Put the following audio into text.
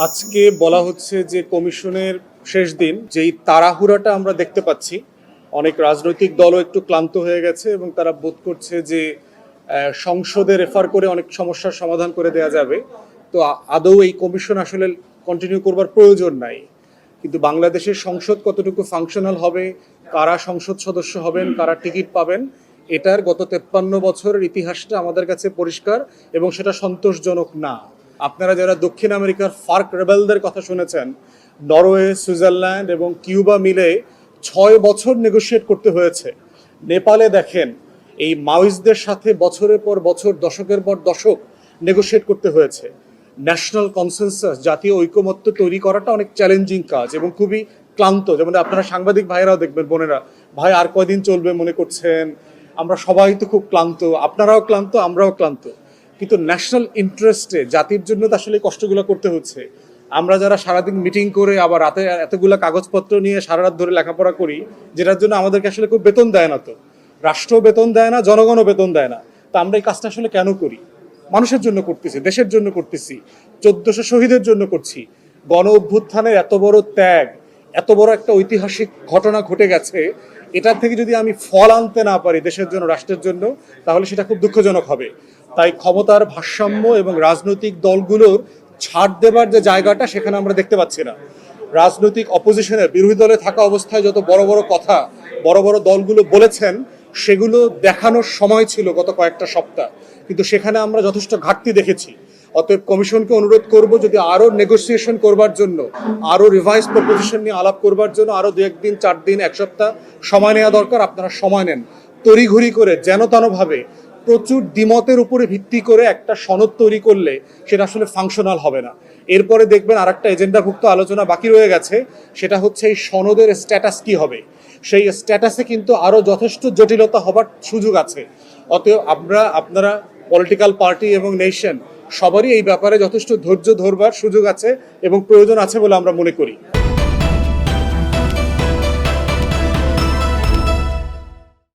আজকে বলা হচ্ছে যে কমিশনের শেষ দিন, যেই তাড়াহুড়াটা আমরা দেখতে পাচ্ছি, অনেক রাজনৈতিক দলও একটু ক্লান্ত হয়ে গেছে এবং তারা বোধ করছে যে সংসদে রেফার করে অনেক সমস্যার সমাধান করে দেওয়া যাবে। তো আদৌ এই কমিশন আসলে কন্টিনিউ করবার প্রয়োজন নাই। কিন্তু বাংলাদেশের সংসদ কতটুকু ফাংশনাল হবে, কারা সংসদ সদস্য হবেন, কারা টিকিট পাবেন, এটার গত 53 বছরের ইতিহাসটা আমাদের কাছে পরিষ্কার এবং সেটা সন্তোষজনক না। আপনারা যারা দক্ষিণ আমেরিকার ফার্ক রেবেলদের কথা শুনেছেন, নরওয়ে, সুইজারল্যান্ড এবং কিউবা মিলে 6 বছর নেগোশিয়েট করতে হয়েছে। নেপালে দেখেন, এই মাওয়িস্টদের সাথে বছরের পর বছর, দশকের পর দশক নেগোশিয়েট করতে হয়েছে। ন্যাশনাল কনসেনসাস, জাতীয় ঐকমত্য তৈরি করাটা অনেক চ্যালেঞ্জিং কাজ এবং খুবই ক্লান্ত। যেমন আপনারা সাংবাদিক ভাইরাও দেখবেন, বোনেরা, ভাই আর কয়দিন চলবে মনে করছেন, আমরা সবাই তো খুব ক্লান্ত, আপনারাও ক্লান্ত, আমরাও ক্লান্ত। কিন্তু ন্যাশনাল ইন্টারেস্টে জাতির জন্য তো আসলে কষ্টগুলো করতে হচ্ছে। আমরা যারা সারাদিন মিটিং করে আবার রাতে এতগুলো কাগজপত্র নিয়ে সারা রাত ধরে লেখাপড়া করি, যেটার জন্য আমাদেরকে আসলে খুব বেতন দেয় না, তো রাষ্ট্র বেতন দেয় না, জনগণও বেতন দেয় না। তা আমরা এই কাজটা আসলে কেন করি? মানুষের জন্য করতেছি, দেশের জন্য করতেছি, 1400 শহীদের জন্য করছি। গণ অভ্যুত্থানের এত বড় ত্যাগ, এত বড় একটা ঐতিহাসিক ঘটনা ঘটে গেছে, এটার থেকে যদি আমি ফল আনতে না পারি দেশের জন্য, রাষ্ট্রের জন্য, তাহলে সেটা খুব দুঃখজনক হবে। তাই ক্ষমতার ভারসাম্য এবং রাজনৈতিক দলগুলোর ছাড় দেবার যে জায়গাটা, সেখানে আমরা দেখতে পাচ্ছি না। রাজনৈতিক অপোজিশনের, বিরোধী দলে থাকা অবস্থায় যত বড় বড় কথা বড় বড় দলগুলো বলেছেন, সেগুলো দেখানোর সময় ছিল গত কয়েকটা সপ্তাহ, কিন্তু সেখানে আমরা যথেষ্ট ঘাটতি দেখেছি। অতএব কমিশনকে অনুরোধ করব, যদি আরও নেগোসিয়েশন করবার জন্য, আরও রিভাইজ প্রপোজিশন নিয়ে আলাপ করবার জন্য আরও 2-1 দিন, 4 দিন, 1 সপ্তাহ সময় নেওয়া দরকার। আপনারা সময় নেন, তড়িঘড়ি করে যেন তেনভাবে প্রচুর দ্বিমতের উপরে ভিত্তি করে একটা সনদ তৈরি করলে সেটা আসলে ফাংশনাল হবে না। এরপরে দেখবেন আর একটা এজেন্ডাভুক্ত আলোচনা বাকি রয়ে গেছে, সেটা হচ্ছে এই সনদের স্ট্যাটাস কি হবে। সেই স্ট্যাটাসে কিন্তু আরও যথেষ্ট জটিলতা হবার সুযোগ আছে। অতএব আপনারা পলিটিক্যাল পার্টি এবং নেশন সবারই এই ব্যাপারে যথেষ্ট ধৈর্য ধরবার সুযোগ আছে এবং প্রয়োজন আছে বলে আমরা মনে করি।